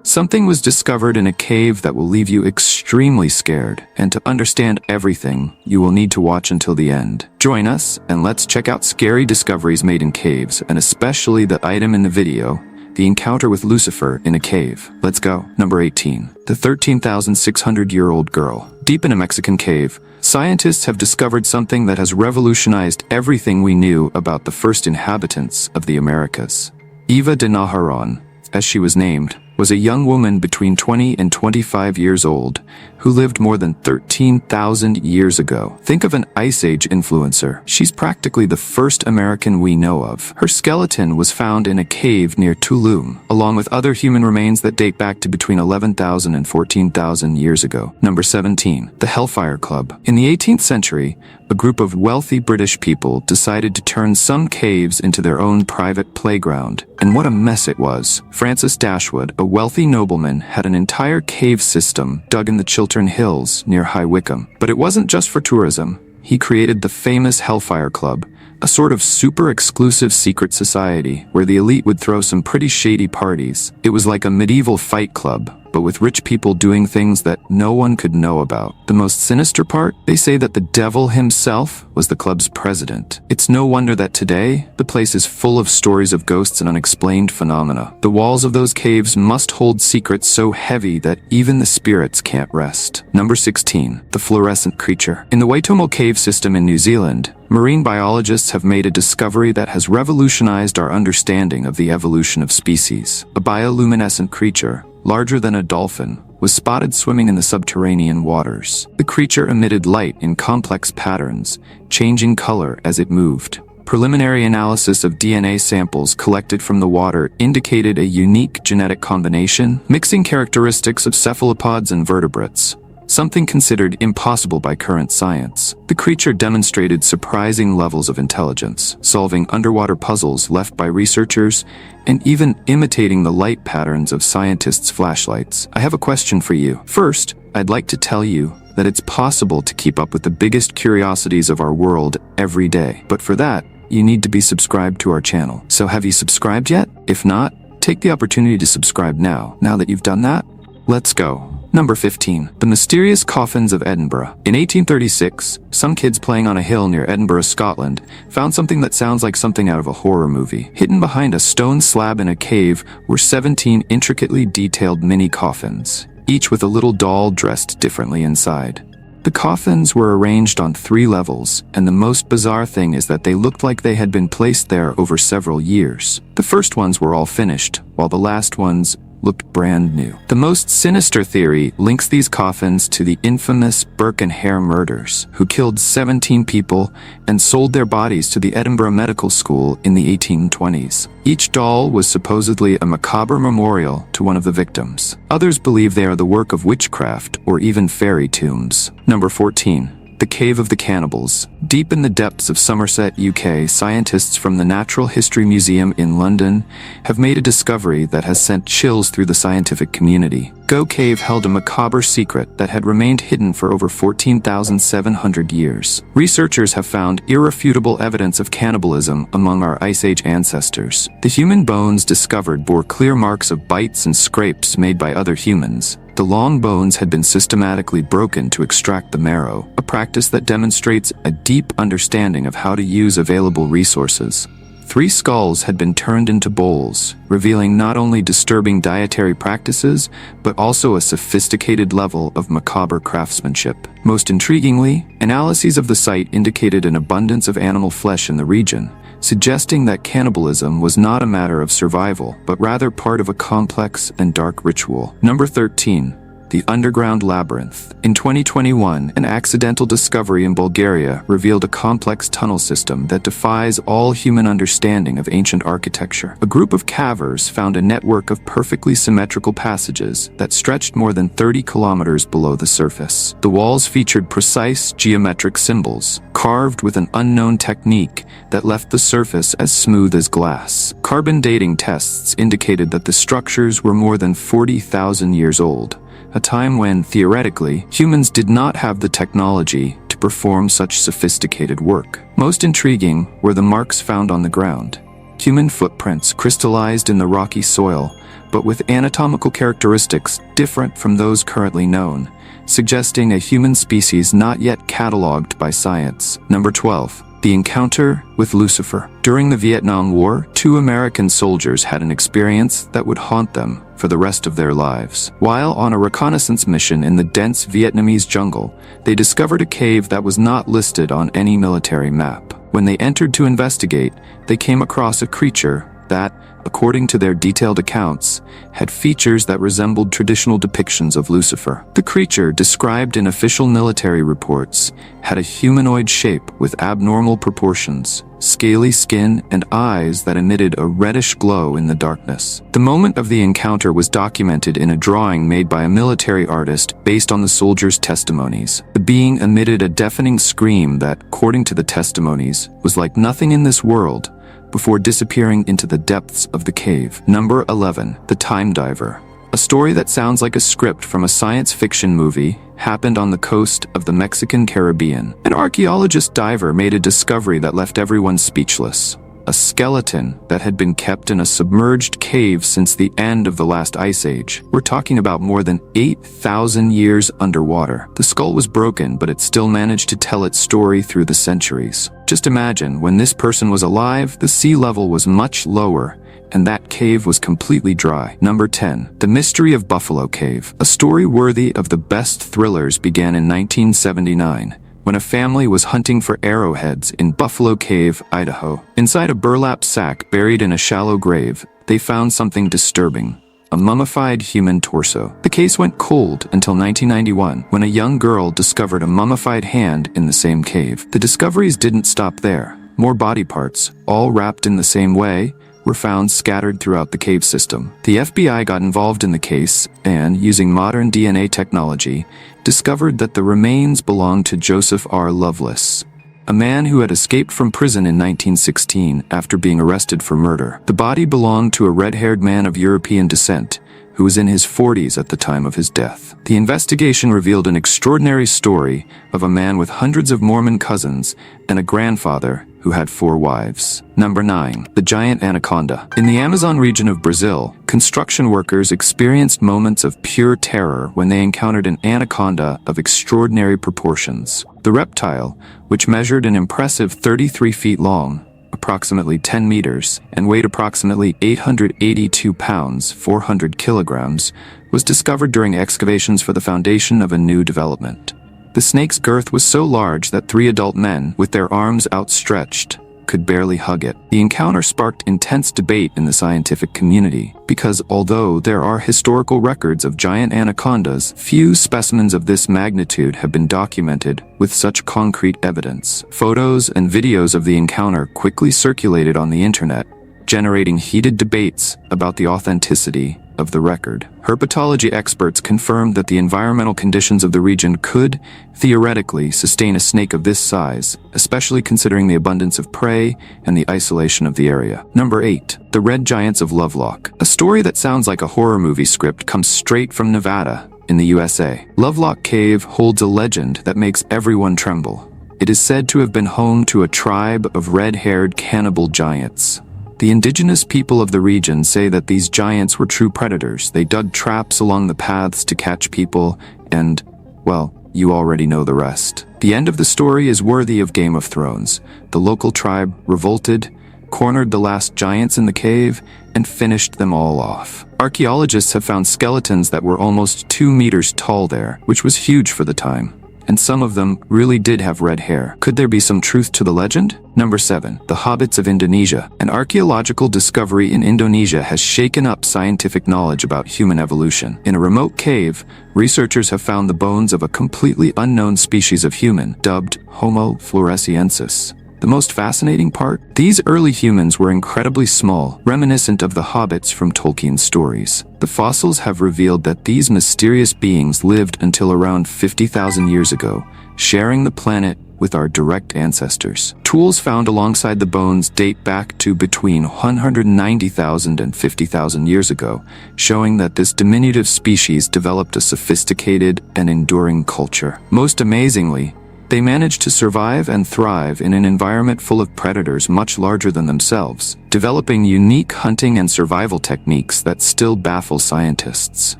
Something was discovered in a cave that will leave you extremely scared, and to understand everything, you will need to watch until the end. Join us, and let's check out scary discoveries made in caves, and especially the item in the video, the encounter with Lucifer in a cave. Let's go. Number 18. The 13,600-year-old girl. Deep in a Mexican cave, scientists have discovered something that has revolutionized everything we knew about the first inhabitants of the Americas. Eva de Naharon, as she was named, was a young woman between 20 and 25 years old who lived more than 13,000 years ago. Think of an Ice Age influencer. She's practically the first American we know of. Her skeleton was found in a cave near Tulum, along with other human remains that date back to between 11,000 and 14,000 years ago. Number 17. The Hellfire Club. In the 18th century, a group of wealthy British people decided to turn some caves into their own private playground. And what a mess it was. Francis Dashwood, a wealthy nobleman, had an entire cave system dug in the Chiltern Hills near High Wycombe. But it wasn't just for tourism. He created the famous Hellfire Club, a sort of super exclusive secret society where the elite would throw some pretty shady parties. It was like a medieval fight club, but with rich people doing things that no one could know about. The most sinister part? They say that the devil himself was the club's president. It's no wonder that today, the place is full of stories of ghosts and unexplained phenomena. The walls of those caves must hold secrets so heavy that even the spirits can't rest. Number 16. The fluorescent creature. In the Waitomo cave system in New Zealand, marine biologists have made a discovery that has revolutionized our understanding of the evolution of species. A bioluminescent creature, larger than a dolphin, was spotted swimming in the subterranean waters. The creature emitted light in complex patterns, changing color as it moved. Preliminary analysis of DNA samples collected from the water indicated a unique genetic combination, mixing characteristics of cephalopods and vertebrates, something considered impossible by current science. The creature demonstrated surprising levels of intelligence, solving underwater puzzles left by researchers, and even imitating the light patterns of scientists' flashlights. I have a question for you. First, I'd like to tell you that it's possible to keep up with the biggest curiosities of our world every day. But for that, you need to be subscribed to our channel. So have you subscribed yet? If not, take the opportunity to subscribe now. Now that you've done that, let's go. Number 15. The mysterious coffins of Edinburgh. In 1836, some kids playing on a hill near Edinburgh, Scotland, found something that sounds like something out of a horror movie. Hidden behind a stone slab in a cave were 17 intricately detailed mini coffins, each with a little doll dressed differently inside. The coffins were arranged on 3 levels, and the most bizarre thing is that they looked like they had been placed there over several years. The first ones were all finished, while the last ones looked brand new. The most sinister theory links these coffins to the infamous Burke and Hare murders, who killed 17 people and sold their bodies to the Edinburgh Medical School in the 1820s. Each doll was supposedly a macabre memorial to one of the victims. Others believe they are the work of witchcraft or even fairy tombs. Number 14. The Cave of the Cannibals. Deep in the depths of Somerset, UK, scientists from the Natural History Museum in London have made a discovery that has sent chills through the scientific community. Go Cave held a macabre secret that had remained hidden for over 14,700 years. Researchers have found irrefutable evidence of cannibalism among our Ice Age ancestors. The human bones discovered bore clear marks of bites and scrapes made by other humans. The long bones had been systematically broken to extract the marrow, a practice that demonstrates a deep understanding of how to use available resources. 3 skulls had been turned into bowls, revealing not only disturbing dietary practices, but also a sophisticated level of macabre craftsmanship. Most intriguingly, analyses of the site indicated an abundance of animal flesh in the region, suggesting that cannibalism was not a matter of survival, but rather part of a complex and dark ritual. Number 13. The Underground Labyrinth. In 2021, an accidental discovery in Bulgaria revealed a complex tunnel system that defies all human understanding of ancient architecture. A group of cavers found a network of perfectly symmetrical passages that stretched more than 30 kilometers below the surface. The walls featured precise geometric symbols, carved with an unknown technique that left the surface as smooth as glass. Carbon dating tests indicated that the structures were more than 40,000 years old, a time when, theoretically, humans did not have the technology to perform such sophisticated work. Most intriguing were the marks found on the ground. Human footprints crystallized in the rocky soil, but with anatomical characteristics different from those currently known, suggesting a human species not yet catalogued by science. Number 12. The encounter with Lucifer. During the Vietnam War, 2 American soldiers had an experience that would haunt them for the rest of their lives. While on a reconnaissance mission in the dense Vietnamese jungle, they discovered a cave that was not listed on any military map. When they entered to investigate, they came across a creature that, according to their detailed accounts, had features that resembled traditional depictions of Lucifer. The creature, described in official military reports, had a humanoid shape with abnormal proportions, scaly skin, and eyes that emitted a reddish glow in the darkness. The moment of the encounter was documented in a drawing made by a military artist based on the soldiers' testimonies. The being emitted a deafening scream that, according to the testimonies, was like nothing in this world, before disappearing into the depths of the cave. Number 11. The Time Diver. A story that sounds like a script from a science fiction movie happened on the coast of the Mexican Caribbean. An archaeologist diver made a discovery that left everyone speechless. A skeleton that had been kept in a submerged cave since the end of the last ice age. We're talking about more than 8,000 years underwater. The skull was broken, but it still managed to tell its story through the centuries. Just imagine, when this person was alive, the sea level was much lower, and that cave was completely dry. Number 10. The Mystery of Buffalo Cave. A story worthy of the best thrillers began in 1979. When a family was hunting for arrowheads in Buffalo Cave, Idaho. Inside a burlap sack buried in a shallow grave, they found something disturbing: a mummified human torso. The case went cold until 1991, when a young girl discovered a mummified hand in the same cave. The discoveries didn't stop there. More body parts, all wrapped in the same way, were found scattered throughout the cave system. The FBI got involved in the case and, using modern DNA technology, discovered that the remains belonged to Joseph R. Lovelock, a man who had escaped from prison in 1916 after being arrested for murder. The body belonged to a red-haired man of European descent who was in his 40s at the time of his death. The investigation revealed an extraordinary story of a man with hundreds of Mormon cousins and a grandfather who had 4 wives. Number 9. The Giant Anaconda. In the Amazon region of Brazil, construction workers experienced moments of pure terror when they encountered an anaconda of extraordinary proportions. The reptile, which measured an impressive 33 feet long, approximately 10 meters, and weighed approximately 882 pounds, 400 kilograms, was discovered during excavations for the foundation of a new development. The snake's girth was so large that 3 adult men, with their arms outstretched, could barely hug it. The encounter sparked intense debate in the scientific community, because although there are historical records of giant anacondas, few specimens of this magnitude have been documented with such concrete evidence. Photos and videos of the encounter quickly circulated on the internet, generating heated debates about the authenticity of the record. Herpetology experts confirmed that the environmental conditions of the region could, theoretically, sustain a snake of this size, especially considering the abundance of prey and the isolation of the area. Number 8. The Red Giants of Lovelock. A story that sounds like a horror movie script comes straight from Nevada, in the USA. Lovelock Cave holds a legend that makes everyone tremble. It is said to have been home to a tribe of red-haired cannibal giants. The indigenous people of the region say that these giants were true predators. They dug traps along the paths to catch people, and, well, you already know the rest. The end of the story is worthy of Game of Thrones. The local tribe revolted, cornered the last giants in the cave, and finished them all off. Archaeologists have found skeletons that were almost 2 meters tall there, which was huge for the time. And some of them really did have red hair. Could there be some truth to the legend? Number 7. The Hobbits of Indonesia. An archaeological discovery in Indonesia has shaken up scientific knowledge about human evolution. In a remote cave, researchers have found the bones of a completely unknown species of human, dubbed Homo floresiensis. The most fascinating part? These early humans were incredibly small, reminiscent of the hobbits from Tolkien's stories. The fossils have revealed that these mysterious beings lived until around 50,000 years ago, sharing the planet with our direct ancestors. Tools found alongside the bones date back to between 190,000 and 50,000 years ago, showing that this diminutive species developed a sophisticated and enduring culture. Most amazingly, They managed to survive and thrive in an environment full of predators much larger than themselves, developing unique hunting and survival techniques that still baffle scientists.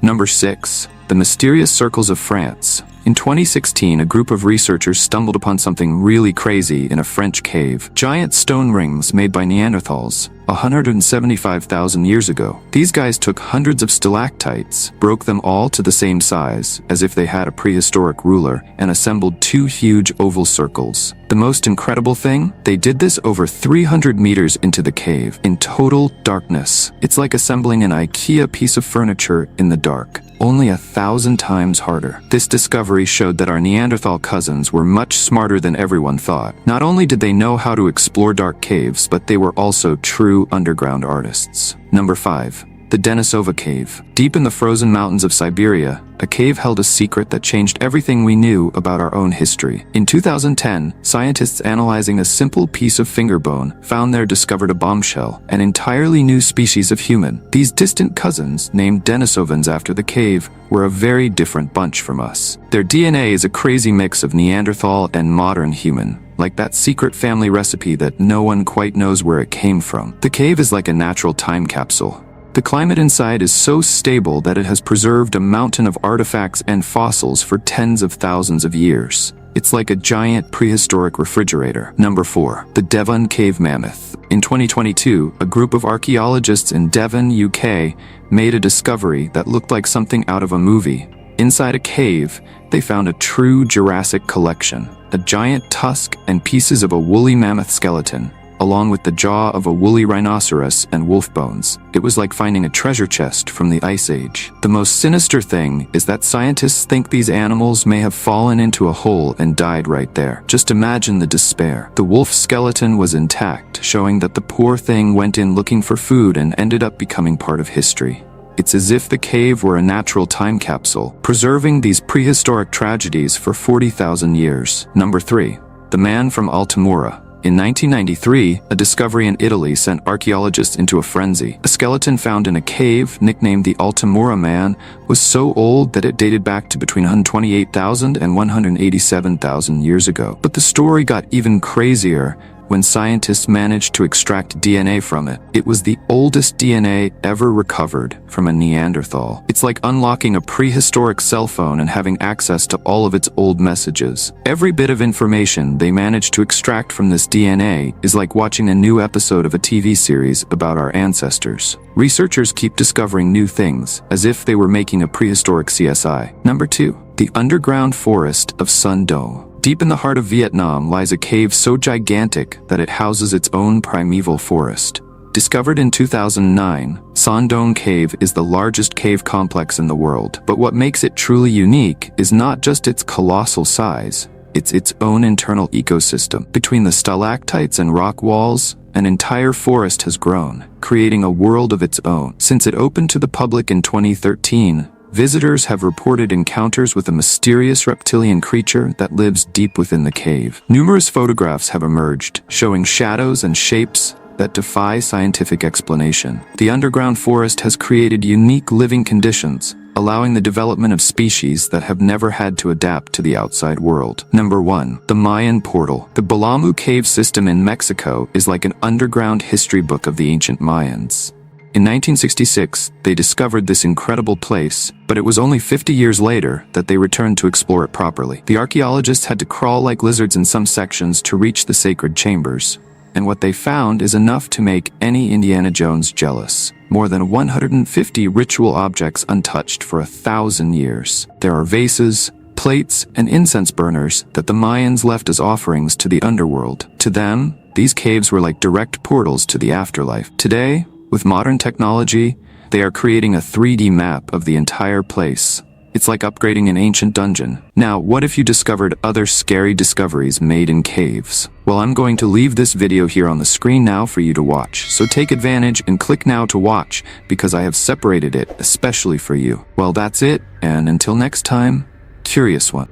Number 6. The mysterious circles of France. In 2016, a group of researchers stumbled upon something really crazy in a French cave. Giant stone rings made by Neanderthals, 175,000 years ago. These guys took hundreds of stalactites, broke them all to the same size, as if they had a prehistoric ruler, and assembled 2 huge oval circles. The most incredible thing? They did this over 300 meters into the cave, in total darkness. It's like assembling an IKEA piece of furniture in the dark, only 1,000 times harder. This discovery showed that our Neanderthal cousins were much smarter than everyone thought. Not only did they know how to explore dark caves, but they were also true underground artists. Number 5. The Denisova Cave. Deep in the frozen mountains of Siberia, a cave held a secret that changed everything we knew about our own history. In 2010, scientists analyzing a simple piece of finger bone found there discovered a bombshell, an entirely new species of human. These distant cousins, named Denisovans after the cave, were a very different bunch from us. Their DNA is a crazy mix of Neanderthal and modern human, like that secret family recipe that no one quite knows where it came from. The cave is like a natural time capsule. The climate inside is so stable that it has preserved a mountain of artifacts and fossils for tens of thousands of years. It's like a giant prehistoric refrigerator. Number 4. The Devon Cave Mammoth. In 2022, a group of archaeologists in Devon, UK, made a discovery that looked like something out of a movie. Inside a cave, they found a true Jurassic collection, a giant tusk and pieces of a woolly mammoth skeleton, along with the jaw of a woolly rhinoceros and wolf bones. It was like finding a treasure chest from the Ice Age. The most sinister thing is that scientists think these animals may have fallen into a hole and died right there. Just imagine the despair. The wolf skeleton was intact, showing that the poor thing went in looking for food and ended up becoming part of history. It's as if the cave were a natural time capsule, preserving these prehistoric tragedies for 40,000 years. Number 3. The Man from Altamura. In 1993, a discovery in Italy sent archaeologists into a frenzy. A skeleton found in a cave, nicknamed the Altamura Man, was so old that it dated back to between 128,000 and 187,000 years ago. But the story got even crazier when scientists managed to extract DNA from it. It was the oldest DNA ever recovered from a Neanderthal. It's like unlocking a prehistoric cell phone and having access to all of its old messages. Every bit of information they managed to extract from this DNA is like watching a new episode of a TV series about our ancestors. Researchers keep discovering new things, as if they were making a prehistoric CSI. Number 2. The underground forest of Sun Doong. Deep in the heart of Vietnam lies a cave so gigantic that it houses its own primeval forest. Discovered in 2009, Sun Doong Cave is the largest cave complex in the world. But what makes it truly unique is not just its colossal size, it's its own internal ecosystem. Between the stalactites and rock walls, an entire forest has grown, creating a world of its own. Since it opened to the public in 2013, visitors have reported encounters with a mysterious reptilian creature that lives deep within the cave. Numerous photographs have emerged, showing shadows and shapes that defy scientific explanation. The underground forest has created unique living conditions, allowing the development of species that have never had to adapt to the outside world. Number 1. The Mayan Portal. The Bulgaria cave system in Mexico is like an underground history book of the ancient Mayans. In 1966, they discovered this incredible place, but it was only 50 years later that they returned to explore it properly. The archaeologists had to crawl like lizards in some sections to reach the sacred chambers, and what they found is enough to make any Indiana Jones jealous. More than 150 ritual objects untouched for 1,000 years. There are vases, plates, and incense burners that the Mayans left as offerings to the underworld. To them, these caves were like direct portals to the afterlife. Today, with modern technology, they are creating a 3D map of the entire place. It's like upgrading an ancient dungeon. Now, what if you discovered other scary discoveries made in caves? Well, I'm going to leave this video here on the screen now for you to watch, so take advantage and click now to watch, because I have separated it especially for you. Well, that's it, and until next time, Curious One.